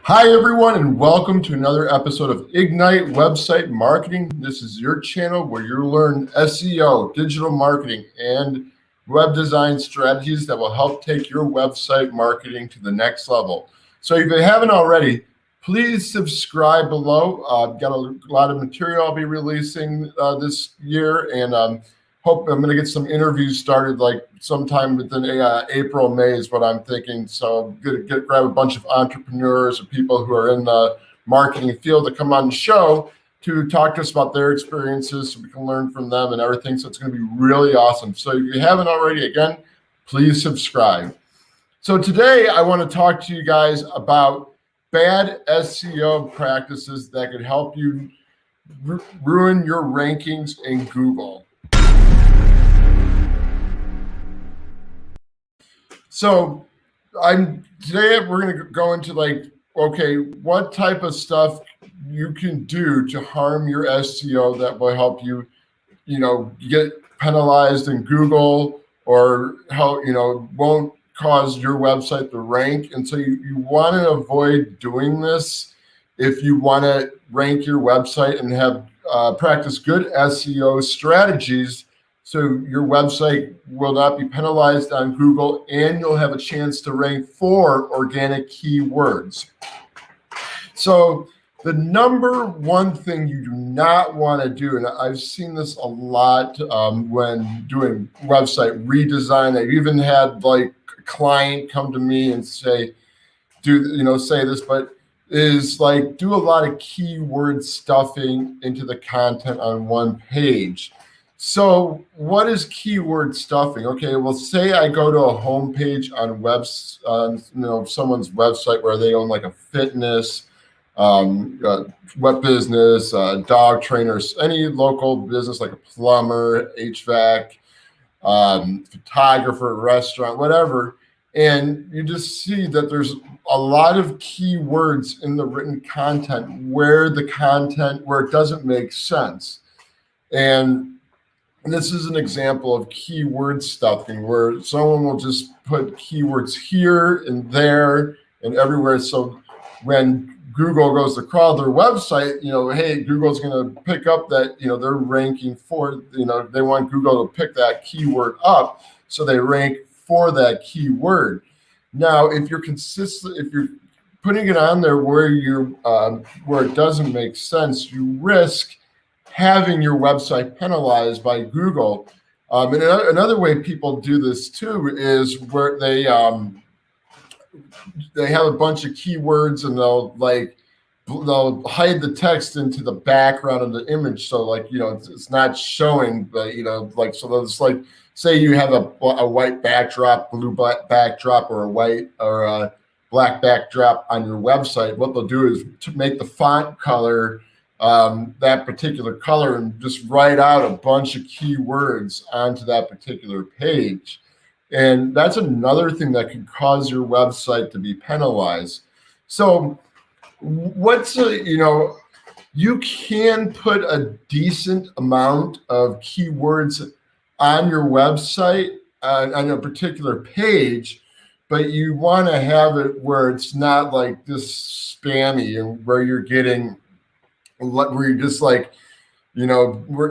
Hi, everyone, and welcome to another episode of Ignite Website Marketing. This is your channel where you'll learn SEO, digital marketing, and web design strategies that will help take your website marketing to the next level. So if you haven't already, please subscribe below. I've got a lot of material I'll be releasing this year, and hope I'm going to get some interviews started like sometime within April, May is what I'm thinking. So I'm going to grab a bunch of entrepreneurs or people who are in the marketing field to come on the show to talk to us about their experiences so we can learn from them and everything. So it's going to be really awesome. So if you haven't already, again, please subscribe. So today I want to talk to you guys about bad SEO practices that could help you ruin your rankings in Google. So today we're going to go into okay, what type of stuff you can do to harm your SEO that will help you, get penalized in Google, or won't cause your website to rank. And so you want to avoid doing this if you want to rank your website and have practice good SEO strategies. So your website will not be penalized on Google, and you'll have a chance to rank for organic keywords. So the number one thing you do not want to do, and I've seen this a lot when doing website redesign. I've even had like a client come to me and say this, but is like do a lot of keyword stuffing into the content on one page. So what is keyword stuffing? Okay, well, say I go to a homepage on someone's website where they own like a fitness, web business, dog trainers, any local business like a plumber, HVAC, photographer, restaurant, whatever. And you just see that there's a lot of keywords in the written content where it doesn't make sense. And this is an example of keyword stuffing where someone will just put keywords here and there and everywhere. So when Google goes to crawl their website, hey, Google's going to pick up that, they're ranking for, they want Google to pick that keyword up. So they rank for that keyword. Now, if you're consistent, if you're putting it on there where where it doesn't make sense, you risk having your website penalized by Google. And another way people do this too is where they have a bunch of keywords and they'll hide the text into the background of the image. So it's not showing, but so it's like, say you have a white backdrop, blue backdrop, or a black backdrop on your website. What they'll do is to make the font color that particular color and just write out a bunch of keywords onto that particular page. And that's another thing that could cause your website to be penalized. So you can put a decent amount of keywords on your website on a particular page, but you want to have it where it's not like this spammy and where you're getting where you're just where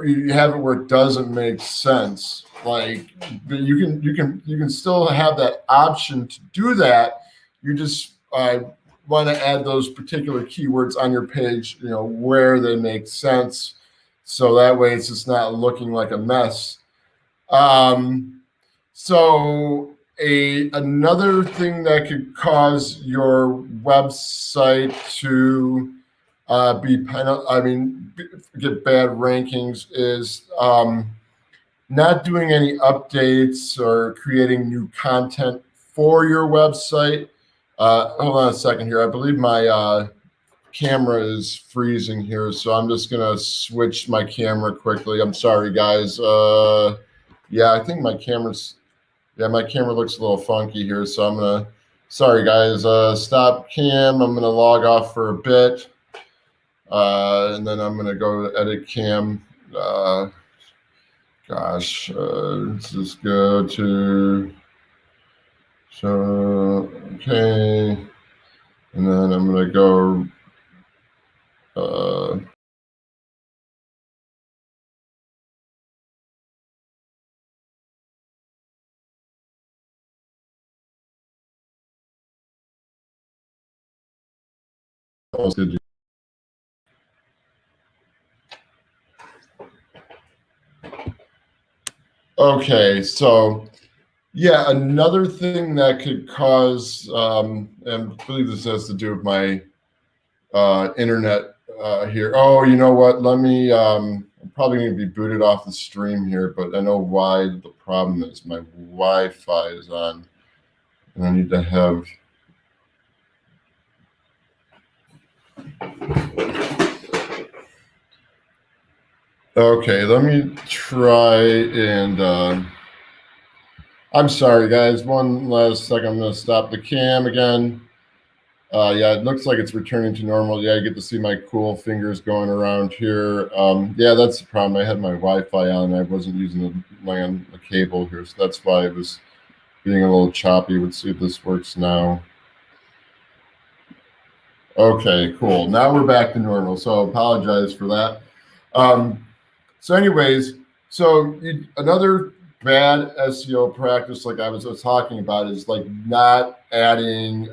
you have it where it doesn't make sense. But you can still have that option to do that. You just want to add those particular keywords on your page, where they make sense. So that way it's just not looking like a mess. So another thing that could cause your website to get bad rankings is not doing any updates or creating new content for your website. Hold on a second here. I believe my camera is freezing here, so I'm just gonna switch my camera quickly. I'm sorry, guys. Yeah, I think my camera looks a little funky here, so sorry, guys. Stop cam. I'm gonna log off for a bit. And then I'm going to go to edit cam. Let's just go to, okay. And then I'm going to go okay, so yeah, another thing that could cause, and I believe this has to do with my internet here. Oh, you know what? Let me, I'm probably going to be booted off the stream here, but I know why the problem is. My Wi-Fi is on, and I need to have. Okay, let me try and. I'm sorry, guys. One last second. I'm going to stop the cam again. Yeah, it looks like it's returning to normal. Yeah, I get to see my cool fingers going around here. Yeah, that's the problem. I had my Wi-Fi on. I wasn't using the LAN cable here, so that's why it was being a little choppy. Let's see if this works now. Okay, cool. Now we're back to normal, so apologize for that. So anyways, another bad SEO practice, like I was talking about, is like not adding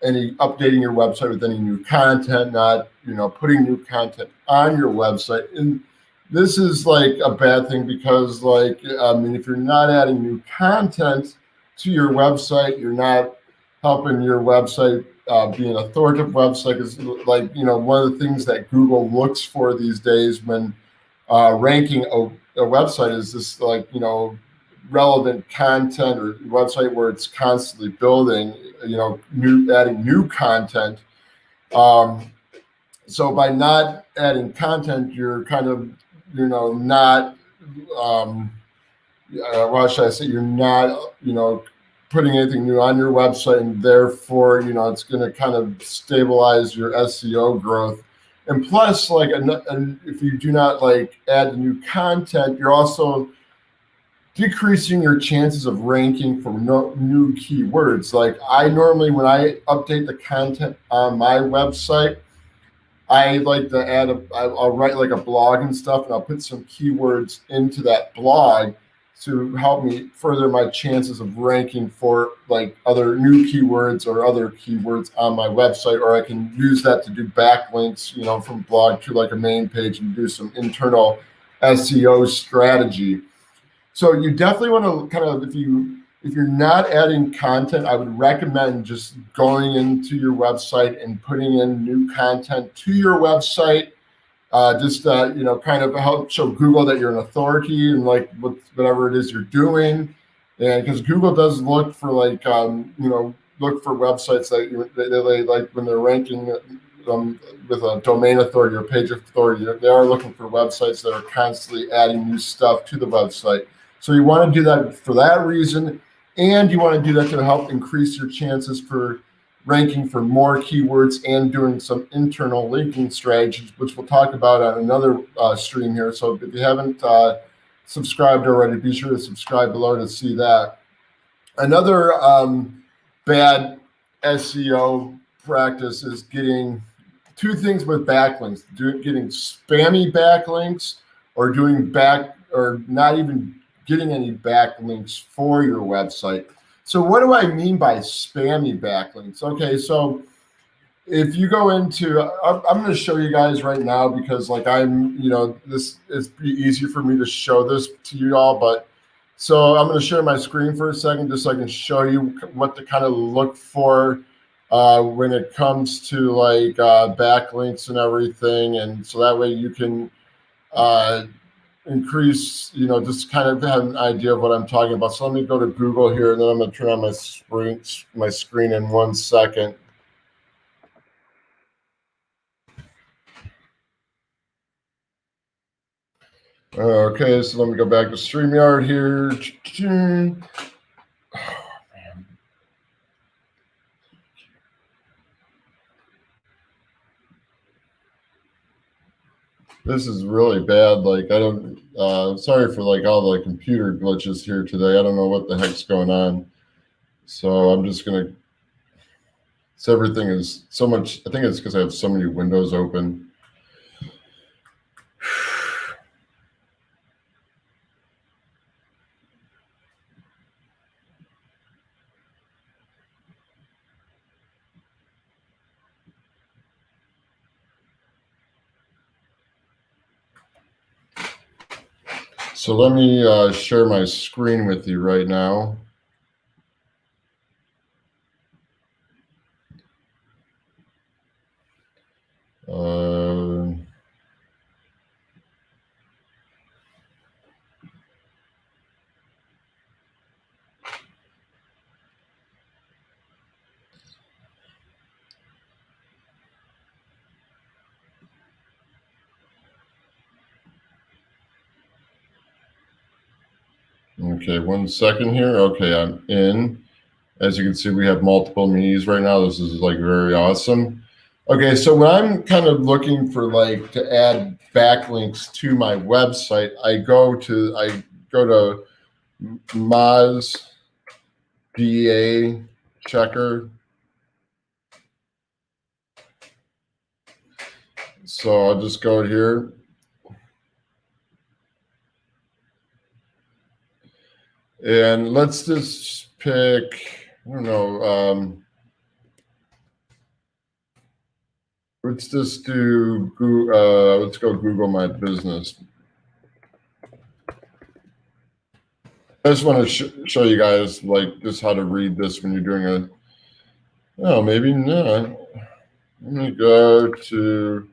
any updating your website with any new content, not putting new content on your website. And this is like a bad thing because, like, I mean, if you're not adding new content to your website, you're not helping your website be an authoritative website. Is like, one of the things that Google looks for these days when ranking a website is this, like, relevant content or website where it's constantly building, adding new content. So by not adding content, you're kind of, not, what should I say? You're not, putting anything new on your website, and therefore, it's going to kind of stabilize your SEO growth. And plus, like, and if you do not like add new content, you're also decreasing your chances of ranking for new keywords. Like, I normally, when I update the content on my website, I like to I'll write like a blog and stuff, and I'll put some keywords into that blog to help me further my chances of ranking for like other new keywords or other keywords on my website. Or I can use that to do backlinks, from blog to like a main page, and do some internal SEO strategy. So you definitely want to kind of, if you're not adding content, I would recommend just going into your website and putting in new content to your website. Kind of help show Google that you're an authority and like whatever it is you're doing. And because Google does look for like, look for websites that they like when they're ranking with a domain authority or page authority. They are looking for websites that are constantly adding new stuff to the website. So you want to do that for that reason, and you want to do that to help increase your chances for ranking for more keywords and doing some internal linking strategies, which we'll talk about on another stream here. So if you haven't subscribed already, be sure to subscribe below to see that. Another bad SEO practice is getting two things with backlinks: getting spammy backlinks, or not even getting any backlinks for your website. So what do I mean by spammy backlinks? Okay, so if you go into, I'm going to show you guys right now because like this is pretty easy for me to show this to you all, but so I'm going to share my screen for a second just so I can show you what to kind of look for when it comes to like backlinks and everything. And so that way you can increase, just kind of have an idea of what I'm talking about. So let me go to Google here, and then I'm going to turn on my screen in 1 second. Okay, so let me go back to StreamYard here. This is really bad. Like, I don't, sorry for like all the computer glitches here today. I don't know what the heck's going on. So I'm just going to So everything is so much. I think it's because I have so many windows open. So let me share my screen with you right now. Okay, 1 second here. Okay, I'm in. As you can see, we have multiple me's right now. This is like very awesome. Okay, so when I'm kind of looking for like to add backlinks to my website, I go to Moz DA checker. So I'll just go here. And let's just pick, I don't know, let's just do, let's go Google My Business. I just want to show you guys like just how to read this when you're doing oh, maybe not. Let me go to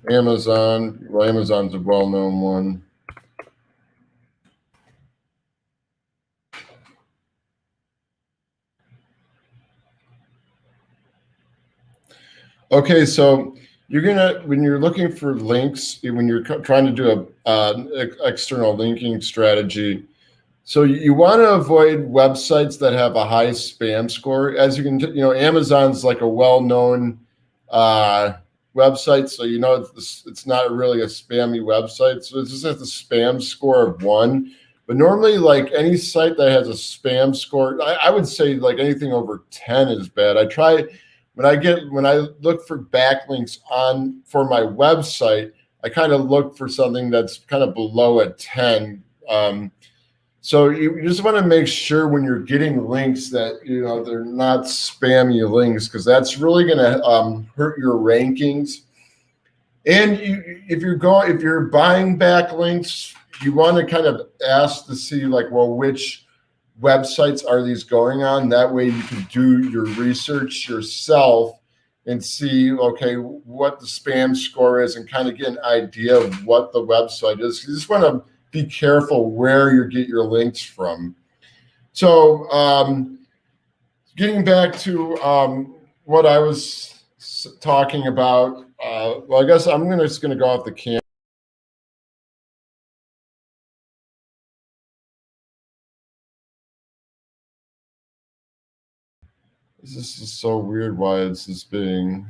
Amazon. Well, Amazon's a well-known one. Okay, so when you're looking for links, when you're trying to do a external linking strategy, so you want to avoid websites that have a high spam score. As you can, Amazon's like a well-known website, so it's not really a spammy website. So it just has a spam score of 1. But normally, like any site that has a spam score, I would say like anything over 10 is bad. When I look for backlinks for my website, I kind of look for something that's kind of below a 10. So you just want to make sure when you're getting links that they're not spammy links, because that's really going to hurt your rankings. And if you're buying backlinks, you want to kind of ask to see like, well, which websites are these going on? That way you can do your research yourself and see, okay, what the spam score is, and kind of get an idea of what the website is. You just want to be careful where you get your links from. So getting back to what I was talking about, well, I guess I'm just going to go off the camera. This is so weird why it's just being...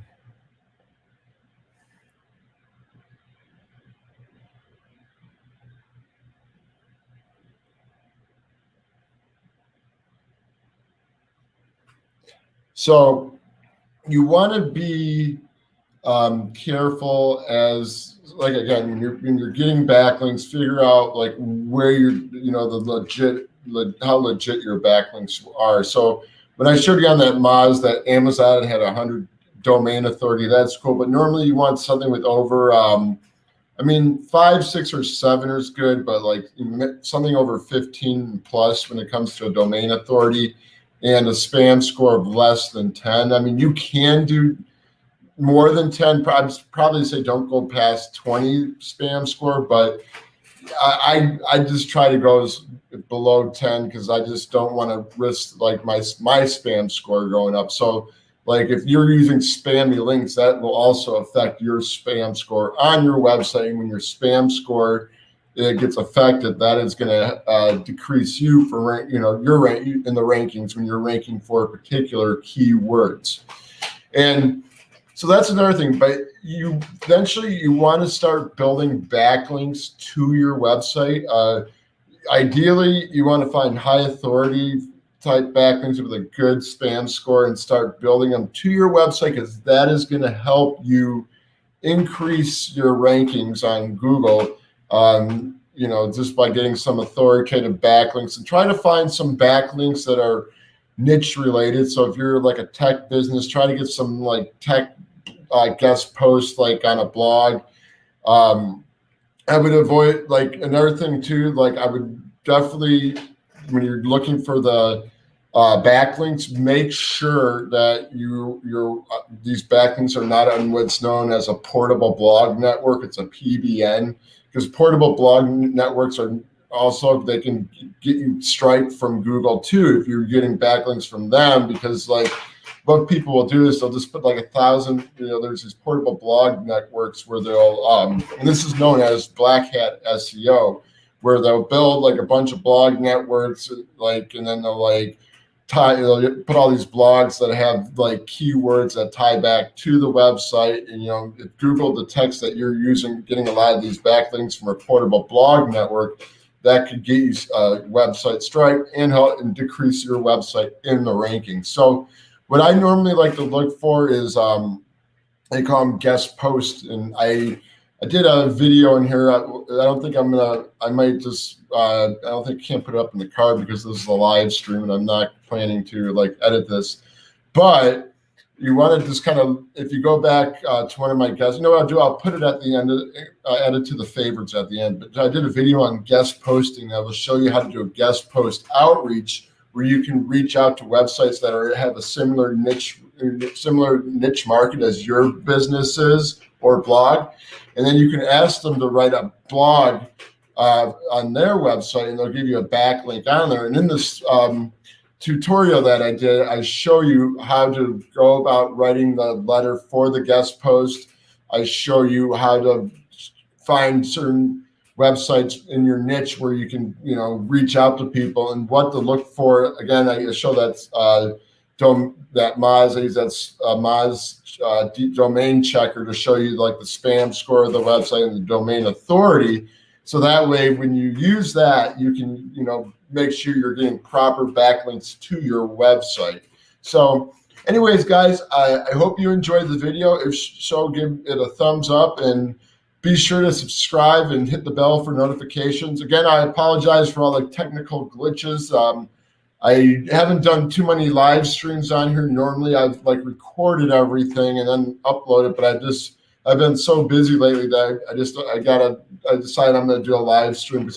So you want to be careful as, like, again, when you're getting backlinks, figure out like where how legit your backlinks are. So when I showed you on that Moz that Amazon had 100 domain authority, that's cool. But normally you want something with over, 5, 6, or 7 is good, but like something over 15 plus when it comes to a domain authority, and a spam score of less than 10. I mean, you can do more than 10. Probably say don't go past 20 spam score, but I just try to go below 10 because I just don't want to risk like my spam score going up. So like if you're using spammy links, that will also affect your spam score on your website. And when your spam score gets affected, that is going to decrease you for your rank in the rankings when you're ranking for particular keywords. And so that's another thing. But eventually you want to start building backlinks to your website. Ideally, you want to find high authority type backlinks with a good spam score and start building them to your website, because that is going to help you increase your rankings on Google. Just by getting some authoritative backlinks, and try to find some backlinks that are niche related. So if you're like a tech business, try to get some like tech guest posts like on a blog. I would avoid, like, another thing too, like I would definitely, when you're looking for the backlinks, make sure that these backlinks are not on what's known as a portable blog network. It's a PBN, because portable blog networks are also, they can get you striped from Google too if you're getting backlinks from them, because like what people will do is they'll just put like 1,000, there's these portable blog networks where they'll, and this is known as black hat SEO, where they'll build like a bunch of blog networks, like, and then they'll like they'll put all these blogs that have like keywords that tie back to the website. And, if Google detects that you're getting a lot of these backlinks from a portable blog network, that could get you website stripe and help and decrease your website in the rankings. So what I normally like to look for is, they call them guest posts. And I did a video in here. I don't think I might just, I don't think I can't put it up in the card because this is a live stream and I'm not planning to like edit this. But you want to just kind of, if you go back to one of my guests, you know what I'll do? I'll put it at the end, add it to the favorites at the end. But I did a video on guest posting that will show you how to do a guest post outreach, where you can reach out to websites that have a similar niche market as your businesses or blog. And then you can ask them to write a blog on their website, and they'll give you a backlink on there. And in this tutorial that I did, I show you how to go about writing the letter for the guest post. I show you how to find certain websites in your niche where you can, reach out to people, and what to look for. Again, I show that's Moz, I use Moz domain checker to show you like the spam score of the website and the domain authority. So that way, when you use that, you can, make sure you're getting proper backlinks to your website. So anyways, guys, I hope you enjoyed the video. If so, give it a thumbs up, and be sure to subscribe and hit the bell for notifications. Again, I apologize for all the technical glitches. I haven't done too many live streams on here. Normally I've like recorded everything and then uploaded, but I've been so busy lately that I decided I'm going to do a live stream, because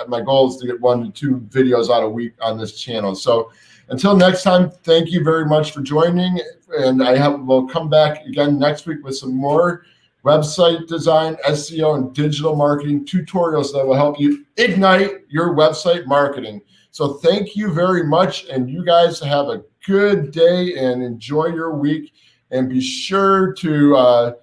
my goal is to get 1 to 2 videos out a week on this channel. So until next time, thank you very much for joining. And we'll come back again next week with some more website design, SEO, and digital marketing tutorials that will help you ignite your website marketing. So thank you very much, and you guys have a good day and enjoy your week. And be sure to